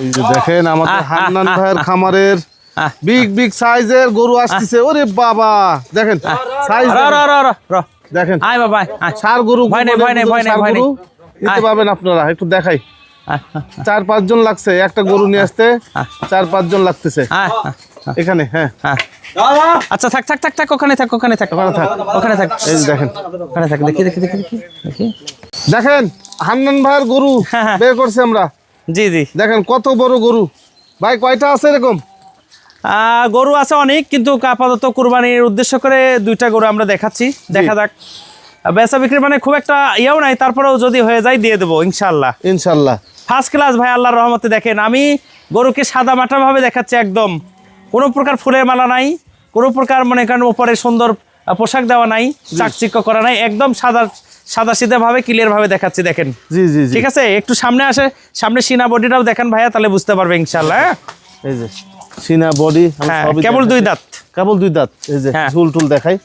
এই যে দেখেন আমাদের হান্নান ভাইয়ের খামারের বিগ সাইজের গরু আসছে। ওরে বাবা দেখেন সাইজ দেখেন। আয় বাবা সার গরু নিতে পাবেন আপনারা। একটু দেখাই 4-5 জন লাগছে একটা গরু নিয়ে আসতে। 4-5 জন লাগতেছে এখানে। হ্যাঁ আচ্ছা থাক থাক থাক থাক ওখানে থাক ওখানে থাক ওখানে থাক। এই যে দেখেন ওখানে থাক। দেখি দেখি দেখি দেখি দেখি দেখেন হান্নান ভাইয়ের গরু বের করছি আমরা। জি জি দেখেন কত বড় গরু ভাই। কয়টা আছে এরকম? গরু আছে অনেক, কিন্তু আপাতত কুরবানির উদ্দেশ্য করে 2টা গরু আমরা দেখাচ্ছি। দেখা যাক বেচা বিক্রি মানে খুব একটা ইয়েও নাই, তারপরেও যদি হয়ে যায় দিয়ে দেবো ইনশাল্লাহ। ইনশাল্লাহ ফার্স্ট ক্লাস ভাই, আল্লাহর রহমতে। দেখেন আমি গরুকে সাদা মাটা ভাবে দেখাচ্ছি, একদম কোনো প্রকার ফুলের মালা নাই, কোনো প্রকার মনে করেন উপরে সুন্দর পোশাক দেওয়া নাই, চাকচিক্য করা নাই, একদম সাদা সিধা ভাবে ক্লিয়ার ভাবে দেখাচ্ছি। দেখেন জি জি ঠিক আছে। একটু সামনে আসে, সামনে সিনা বডিটাও দেখেন ভাইয়া, তাহলে বুঝতে পারবে ইনশাল্লাহ। এই যে সিনা বডি কেবল 2 দাঁত, কেবল 2 দাঁত। এই যে ঝুল টুল দেখাই,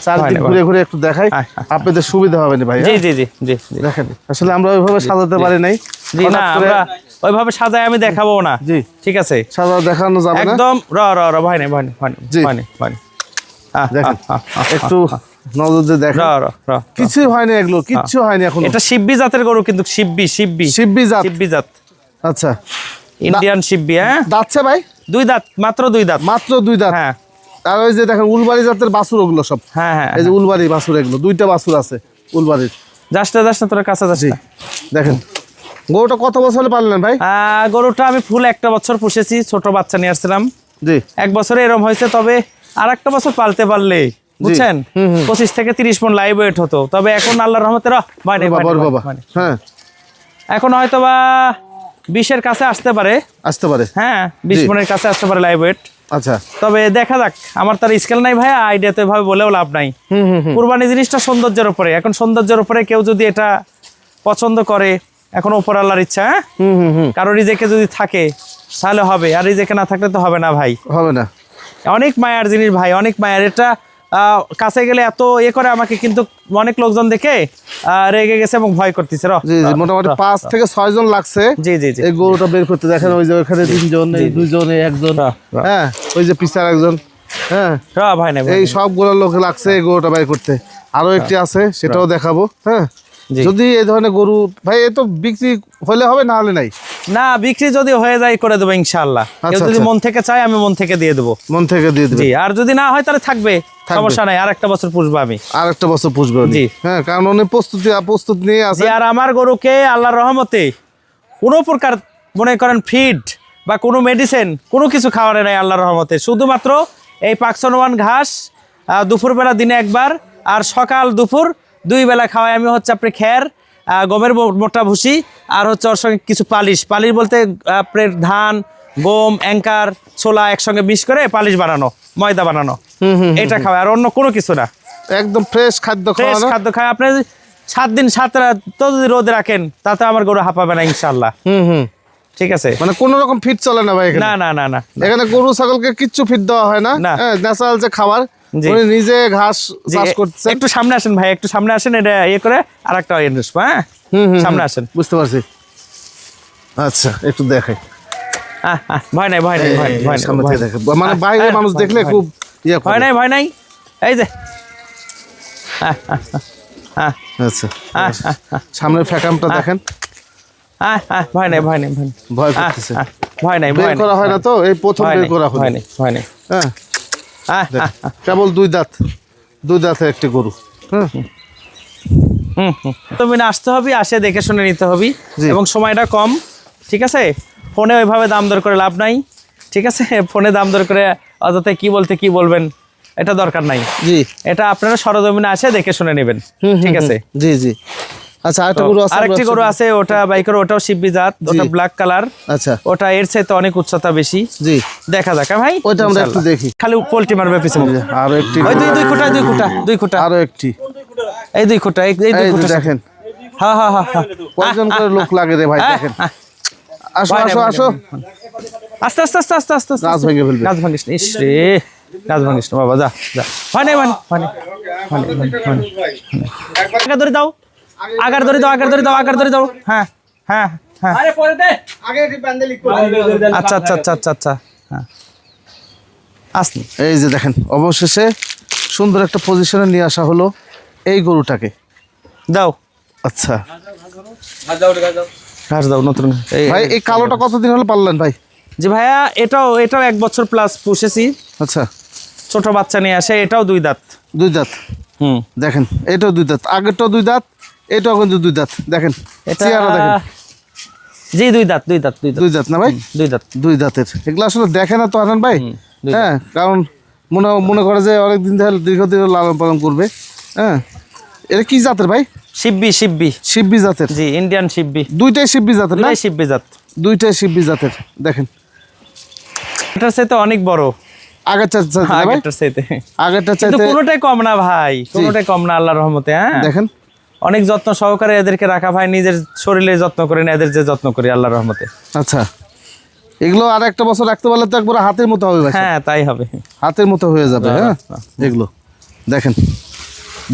চারদিক ঘুরে ঘুরে একটু দেখাই, আপনাদের সুবিধা হবে না ভাই। জি জি জি জি দেখেন আসলে আমরা ওইভাবে সাজাতে পারি নাই। জি না, আমরা ওইভাবে সাজায় আমি দেখাবো না। জি ঠিক আছে, সাজা দেখানো যাবে না একদম। ভাই নাই ভাই ভাই ভাই দেখেন একটু নজর দিয়ে দেখেন। কিছু হয়নি, এগুলো কিচ্ছু হয়নি এখন। এটা শিব্বি জাতের গরু, কিন্তু শিব্বি জাত। আচ্ছা ইন্ডিয়ান শিব্বি। হ্যাঁ দাঁতছে ভাই 2 দাঁত, মাত্র 2 দাঁত, মাত্র 2 দাঁত। হ্যাঁ আর ওই যে দেখেন উলবাড়ি জাতের বাছুর ওগুলো সব। হ্যাঁ হ্যাঁ এই যে উলবাড়ি বাছুর, এগুলো 2টা বাছুর আছে উলবাড়ির। যাস না তোর কাছে যাস না। দেখেন গরুটা কত বছর হলে পারলেন ভাই? গরুটা আমি ফুল 1 বছর পুষেছি, ছোট বাচ্চা নিয়ে আসছিলাম। জি 1 বছরে এরকম হয়েছে, তবে আর 1টা বছর পালতে পারলে বুঝছেন 25 থেকে 30 মণ লাইভ ওয়েট হতো। তবে এখন আল্লাহর রহমতে হ্যাঁ এখন হয়তো বা 20-এর কাছে আসতে পারে। হ্যাঁ 20 মণের কাছে আসতে পারে লাইভ ওয়েট। আচ্ছা তবে দেখা যাক, আমার তার স্কেল নাই ভাইয়া, আইডিয়া তো এভাবে বলেও লাভ নাই। কুরবানি জিনিসটা সৌন্দর্যের উপরে, এখন সৌন্দর্যের উপরে কেউ যদি এটা পছন্দ করে, এখন উপর আল্লাহর ইচ্ছা। কারো রিজেকে যদি থাকে তাহলে হবে, আর রিজেকে না থাকলে তো হবে না ভাই, হবে না। অনেক মায়ার জিনিস ভাই, অনেক মায়ার। এটা কাছে গেলে এত করে আমাকে, কিন্তু অনেক লোকজন দেখে রেগে গেছে এবং ভয় করতেছে। মোটামুটি 5 থেকে 6 জন লাগছে জি জি জি এই গরুটা বের করতে। দেখেন ওই যে ওখানে 3 জন, এই 2 জন, এই 1 জন, হ্যাঁ ওই যে পিছার 1 জন। হ্যাঁ ভাই না, এই সবগুলো লোক লাগছে এই গরুটা বের করতে। আরো একটি আছে, সেটাও দেখাবো। হ্যাঁ যদি এই ধরনের গরু ভাই, এ তো বিক্রি হলে হবে, না হলে নাই। না, বিক্রি যদি হয়ে যায় করে দেবো ইনশাআল্লাহ। কেউ যদি মন থেকে চায় আমি মন থেকে দিয়ে দেবো, মন থেকে দিয়ে দেবো। আর যদি না হয় তাহলে থাকবে, সমস্যা নাই। আর 1টা বছর পুষবো আমি, আর 1টা বছর পুষবো। জি হ্যাঁ, কারণ অনেক প্রস্তুত নিয়ে আছে। আর আমার গরুকে আল্লাহর রহমতে কোনো প্রকার মনে করেন ফিড বা কোনো মেডিসিন কোনো কিছু খাওয়ানো নাই আল্লাহর রহমতে। শুধুমাত্র এই পাকসনওয়ান ঘাস দুপুরবেলা দিনে 1 বার, আর সকাল দুপুর 2 বেলা খাওয়াই আমি। হচ্ছে আপনি খের, গমের মোটা ভুসি, আর হচ্ছে ওর সঙ্গে কিছু পালিশ বলতে আপনার ধান, গম, অ্যাঙ্কার, ছোলা একসঙ্গে মিক্স করে পালিশ বানানো, ময়দা বানানো, এটা খাওয়ায়। আর অন্য কোনো কিছু না, একদম ফ্রেশ খাদ্য খায়। আপনি 7 দিন 7 রাত তো যদি রোদে রাখেন, তাতে আমার গরু হাঁপাবে না ইনশাল্লাহ। ঠিক আছে, মানে কোন রকম ফিট চলে না ভাই এখানে? না এখানে গরু ছাগলকে কিচ্ছু ফিট দেওয়া হয় না। ন্যাচারাল যে খাবার, উনি নিজে ঘাস চাষ করতেছে। একটু সামনে আসেন ভাই, একটু সামনে আসেন, এটা করে আরেকটা হ্যাঁ সামনে আসেন। বুঝতে পারছি। আচ্ছা একটু দেখাই। ভয় নাই সামনে থেকে দেখে, মানে বাইরে মানুষ দেখলে খুব ভয় নাই। এই যে আচ্ছা সামনের ফ্যাকামটা দেখেন। ভয় নাই ভয় করতেছে। ভয় নাই, বের করা হয় না তো, এই প্রথম বের করা হয়। ভয় নাই। হ্যাঁ কেবল 2 দাঁতের একটি গরু। তুমি আসতে হবে, আসে দেখে শুনে নিতে হবে, এবং সময়টা কম। ঠিক আছে, ফোনে ওইভাবে দাম দর করে লাভ নাই। ঠিক আছে, ফোনে দাম দর করে অযথায় কি বলবেন, এটা দরকার নাই। জি, এটা আপনারা সরজমিনে আসে দেখে শুনে নেবেন। ঠিক আছে, জি জি। আচ্ছা আরেকটি গরু আছে, ওটা বাইকের, ওটাও শিব্বি জাত, ওটা ব্ল্যাক কালার। আচ্ছা, ওটা এর চাইতে অনেক উচ্চতা বেশি। জি, দেখা যাক ভাই, ওইটা আমরা একটু দেখি। খালি পোল্ট্রি মারবে পিছনে। আরো একটি, ওই 2 খুঁটা, আরো একটি, এই 2 খুঁটা, এই 2 খুঁটা দেখেন। হ্যাঁ কয়জন করে লোক লাগে রে ভাই? দেখেন, আসো আস্তে গাছ ভেঙে ফেলবে। গাছ ভাঙিস না, ইস রে, গাছ ভাঙিস না বাবা, যা। ভয় নাই। আগার ধরে দাও। হ্যাঁ হ্যাঁ আচ্ছা আচ্ছা আচ্ছা আচ্ছা আচ্ছা হ্যাঁ আসনি এই যে দেখেন অবশেষে সুন্দর একটা পজিশনে নিয়ে আসা হলো এই গরুটাকে। দাও আচ্ছা ঘাস দাও নতুন ভাই এই কালোটা কতদিন হলো পাললেন ভাই? জি ভাইয়া এটাও 1 বছর প্লাস পুষেছি, আচ্ছা ছোট বাচ্চা নিয়ে আসে, এটাও 2 দাঁত। 2 দাঁত। দেখেন এটাও 2 দাঁত, আগেরটাও 2 দাঁত, এটাও কিন্তু 2 দাঁত। দেখেন এটা চেহারা দেখেন। জি 2 দাঁত 2 দাঁত না ভাই? 2 দাঁত 2 দাঁতের। এগুলো আসলে দেখে না তো আনান ভাই। হ্যাঁ কারণ মনে করে যে অনেকদিন ধরে দীর্ঘদিন লালন পালন করবে। হ্যাঁ এটা কি জাতের ভাই? শিব্বি জাতের। জি ইন্ডিয়ান শিব্বি। দুইটাই শিব্বি জাতের না? শিব্বি জাত, দুইটাই শিব্বি জাতের। দেখেন এটার চাইতে অনেক বড়, আগেরটার চাইতে না ভাই? আগেরটার কিন্তু চাইতে কোনোটাই কম না ভাই, কোনোটাই কম না আল্লাহর রহমতে। হ্যাঁ দেখেন অনেক যত্ন সহকারে এদেরকে রাখা ভাই, নিজের শরীরে যত্ন করি না, এদের যে যত্ন করি আল্লাহর রহমতে। আচ্ছা এগুলো আর একটা বছর রাখতে পারলে তো একবার হাতের মতো হবে ভাই। হ্যাঁ তাই হবে, হাতের মতো হয়ে যাবে। হ্যাঁ এগুলো দেখেন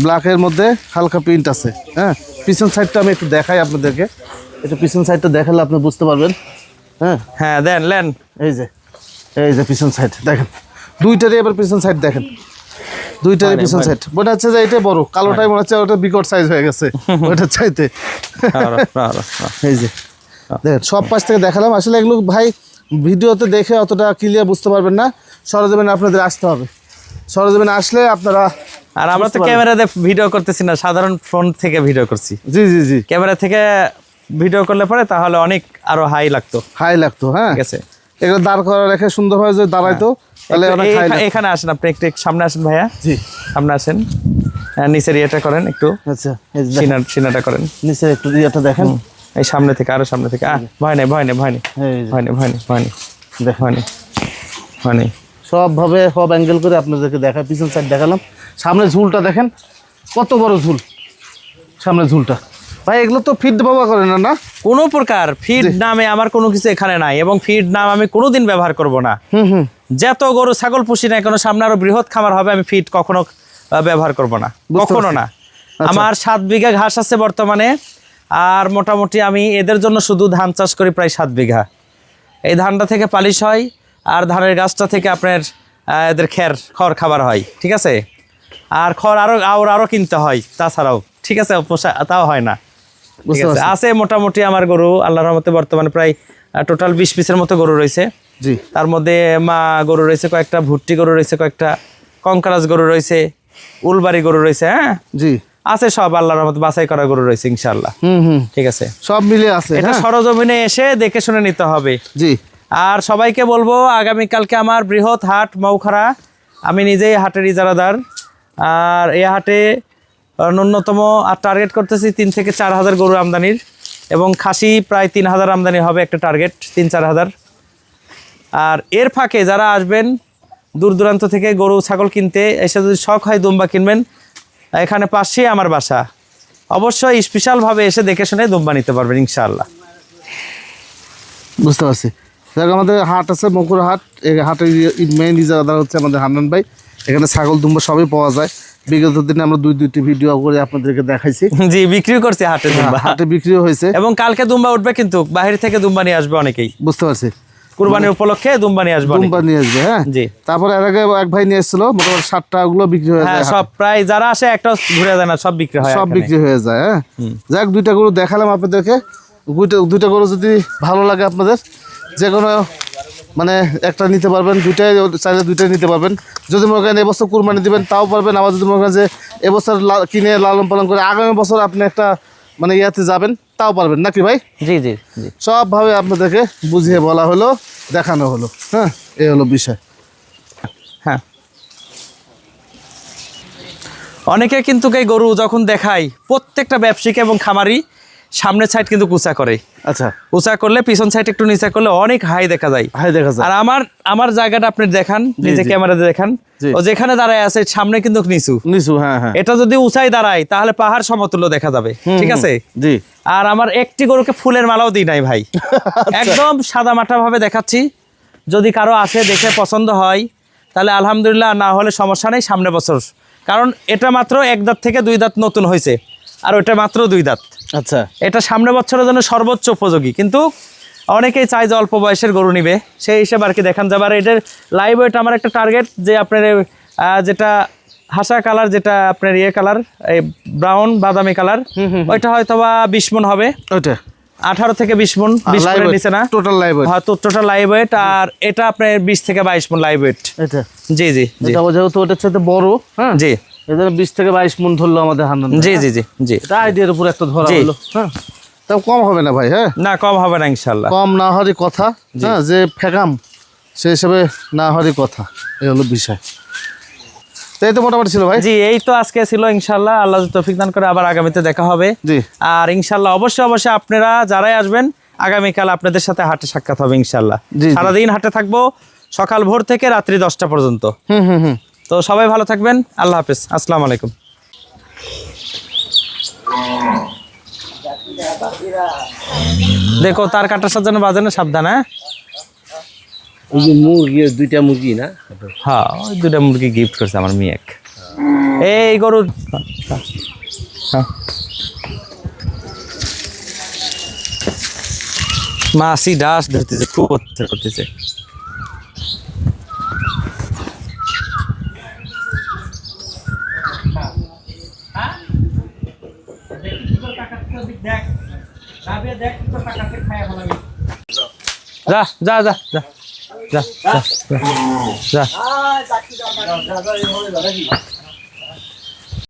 ব্ল্যাকের মধ্যে হালকা প্রিন্ট আছে। হ্যাঁ পিছন সাইডটা আমি একটু দেখাই আপনাদেরকে, একটু পিছন সাইডটা দেখালে আপনি বুঝতে পারবেন। হ্যাঁ হ্যাঁ দেন লেন এই যে পিছন সাইড দেখেন, দুইটারই এবার পিছন সাইড দেখেন, দুইটারই পিছন সাইড। মনে হচ্ছে যে এটাই বড়, কালোটাই মনে হচ্ছে ওটা বিকট সাইজ হয়ে গেছে ওটা চাইতে। এই যে দেখেন সব পাশ থেকে দেখালাম। আসলে এগুলো ভাই ভিডিওতে দেখে অতটা ক্লিয়ার বুঝতে পারবেন না, সরজমিনে আপনাদের আসতে হবে। সরজমিনে আসলে আপনারা, আর আমরা তো ক্যামেরাতে ভিডিও করতেছি না, সাধারণ ফোন থেকে ভিডিও করছি। জি জি জি ক্যামেরা থেকে ভিডিও করলে পরে তাহলে অনেক আরো হাই লাগতো। হ্যাঁ ঠিক আছে, এগুলো দাঁড় করা রেখে সুন্দরভাবে যদি দাঁড়াইতো তাহলে অনেক হাই লাগতো। এখানে আসেন আপনি, একটু সামনে আসেন ভাইয়া। জি সামনে আসেন, নিচের ইয়েটা করেন একটু, আচ্ছা সিনাটা করেন নিচের একটু ইয়েটা দেখেন। এই সামনে থেকে, আরো সামনে থেকে। ভয় নেই সব ভাবে সব অ্যাঙ্গেল করে আপনাদেরকে দেখায়। পিছন সাইড দেখালাম, সামনে ঝুলটা দেখেন কত বড় ঝুল, সামনে ঝুলটা। ভাই এগুলো তো ফিড ব্যবহার করে না? না কোনো প্রকার ফিড নামে আমার কোনো কিছু এখানে নাই, এবং ফিড নাম আমি কোনোদিন ব্যবহার করব না। যত গরু ছাগল পুষি না কেন, সামনে আরো বৃহৎ খামার হবে, আমি ফিড কখনো ব্যবহার করব না, কখনো না। আমার 7 বিঘা ঘাস আছে বর্তমানে, আর মোটামুটি আমি এদের জন্য শুধু ধান চাষ করি প্রায় 7 বিঘা। এই ধানটা থেকে পালিশ হয়, আর ধানের গাছটা থেকে আপনার এদের খড় খাবার হয়। ঠিক আছে, আর খড় আরো কিনতে হয় তাছাড়াও। ঠিক আছে, তাও হয় না। ঠিক আছে, আছে মোটামুটি আমার গরু আল্লাহর রহমতে বর্তমানে প্রায় টোটাল 20 পিসের মতো গরু রয়েছে। জি তার মধ্যে মা গরু রয়েছে কয়েকটা, ভুট্টি গরু রয়েছে কয়েকটা, কঙ্কারাজ গরু রয়েছে, উলবাড়ি গরু রয়েছে। হ্যাঁ জি আছে, সব আল্লাহর রহমতে বাছাই করা গরু রয়েছে ইনশাআল্লাহ। ঠিক আছে, সব মিলে আছে। এটা সরজমিনে এসে দেখে শুনে নিতে হবে। জি আর সবাইকে বলবো আগামীকালকে আমার বৃহৎ হাট মৌখারা, আমি নিজেই হাটের ইজারাদার। আর এই হাটে ন্যূনতম আর টার্গেট করতেছি 3 থেকে 4 হাজার গরু আমদানির, এবং খাসি প্রায় 3 হাজার আমদানি হবে, একটা টার্গেট 3-4 হাজার। আর এর ফাঁকে যারা আসবেন দূর দূরান্ত থেকে গরু ছাগল কিনতে, এসে যদি শখ হয় দুম্বা কিনবেন, এখানে পাশেই আমার বাসা, অবশ্যই স্পেশালভাবে এসে দেখে শুনে দুম্বা নিতে পারবেন ইনশাআল্লাহ। বুঝতে পারছি। আমাদের হাট আছে মকুর হাট, এই হাটের মেইন ইজারাদার হচ্ছে আমাদের হান্নান ভাই। এখানে ছাগল দুম্বা সবই পাওয়া যায়। বিগত দিনে আমরা 2-2টি ভিডিও করে আপনাদেরকে দেখাইছি। জি বিক্রিও করছি হাটে দুম্বা, হাটে বিক্রিও হয়েছে, এবং কালকে দুম্বা উঠবে, কিন্তু বাহির থেকে দুম্বা নিয়ে আসবে অনেকেই। বুঝতে পারছি, কুরবানির উপলক্ষে দুম্বা নিয়ে আসবে, দুম্বা নিয়ে আসবে। হ্যাঁ জি। তারপরে এর আগে এক ভাই নিয়ে এসেছিল, মোটামুটি 7টা ওগুলো বিক্রি হয়ে যায়। সব প্রায় যারা আসে একটা ঘুরে যায় না, সব বিক্রি হয়, সব বিক্রি হয়ে যায়। হ্যাঁ যাক, 2টা গরু দেখালাম আপনাদেরকে। 2টা গরু যদি ভালো লাগে আপনাদের, যে কোনো মানে একটা নিতে পারবেন, 2টাই চাইলে 2টাই নিতে পারবেন। যদি মনে করেন এবছর কুরবানি দিবেন তাও পারবেন, আবার যদি মনে করেন যে এবছর কিনে লালন পালন করে আগামী বছর আপনি একটা মানে ইয়াতে যাবেন তাও পারবেন, নাকি ভাই? জি জি জি, সবভাবে আপনাদেরকে বুঝিয়ে বলা হলো, দেখানো হলো। হ্যাঁ এই হলো বিষয়। হ্যাঁ অনেকে কিন্তু এই গরু যখন দেখায়, প্রত্যেকটা ব্যবসায়িক এবং খামারি সামনের সাইড কিন্তু উঁচা করে। আচ্ছা, উঁচা করলে পিছন সাইড একটু নিচা করলে অনেক হাই দেখা যায়। আর আমার জায়গাটা আপনি দেখান, নিজে ক্যামেরাতে দেখান, ও যেখানে দাঁড়ায় আছে সামনে কিন্তু নিচু। হ্যাঁ হ্যাঁ, এটা যদি উঁচাই দাঁড়ায় তাহলে পাহাড় সমতুল্য দেখা যাবে। ঠিক আছে জি। আর আমার একটি গরুকে ফুলের মালাও দিই নাই ভাই, একদম সাদা মাটা ভাবে দেখাচ্ছি। যদি কারো আসে দেখে পছন্দ হয় তাহলে আলহামদুলিল্লাহ, না হলে সমস্যা নেই, সামনে বছর। কারণ এটা মাত্র 1 দাঁত থেকে 2 দাঁত নতুন হয়েছে, আর ওটা মাত্র 2 দাঁত। আচ্ছা এটা সামনে বছরের জন্য সর্বোচ্চ উপযোগী, কিন্তু অনেকেই চায় যে অল্প বয়সের গরু নিবে, সেই হিসেবে আর কি দেখান যাবে। আর এটার লাইভ ওয়েট আমার একটা টার্গেট যে আপনার যেটা হাসা কালার, যেটা আপনার ইয়ে কালার, এই ব্রাউন বাদামি কালার, ওইটা হয়তো বা 20 মণ হবে। ওইটা 18 থেকে 20 মণ, 20 মণের নিচে না, টোটাল লাইভ ওয়েট। হ্যাঁ, টোটাল লাইভ ওয়েট। আর এটা আপনার 20 থেকে 22 মণ লাইভ ওয়েট। এটা জি জি জি এটা যেহেতু ওটার সাথে বড়, হ্যাঁ জি এদের 20 থেকে 22 মণ ধরলো আমাদের হান্নান। জি জি জি জি এটা আইডিয়ার উপর একটা ধরা জি। হলো, হ্যাঁ তাও কম হবে না ভাই, হ্যাঁ না কম হবে না ইনশাল্লাহ। কম না হওয়ারই কথা, হ্যাঁ যে ফেকাম সেই হিসাবে না হওয়ারই কথা, এই হলো বিষয়। তো এই তো মোটামুটি ছিল ভাই। জি এই তো আজকে ছিল, ইনশাল্লাহ আল্লাহ যদি তৌফিক দান করে আবার আগামীতে দেখা হবে। জি আর ইনশাল্লাহ অবশ্যই অবশ্যই আপনারা যারাই আসবেন আগামীকাল আপনাদের সাথে হাটে সাক্ষাৎ হবে ইনশাল্লাহ। জি, জি। সারাদিন হাটে থাকবো, সকাল ভোর থেকে রাত্রি 10টা পর্যন্ত। হুম। তো সবাই ভালো থাকবেন, আল্লাহ হাফেজ, আসসালামু আলাইকুম। দেখো তার কাটার সাজানো বাজানো সাবধান, হ্যাঁ ওই যে মুরগি, 2টা মুরগি না? হ্যাঁ ওই 2টা মুরগি গিফট করছে আমার মেয়েক। এই গরু হ্যাঁ মাসি ডাস ধরতেছে, খুব অত্যাচার করতেছে। যা যা যা যা যা যা যা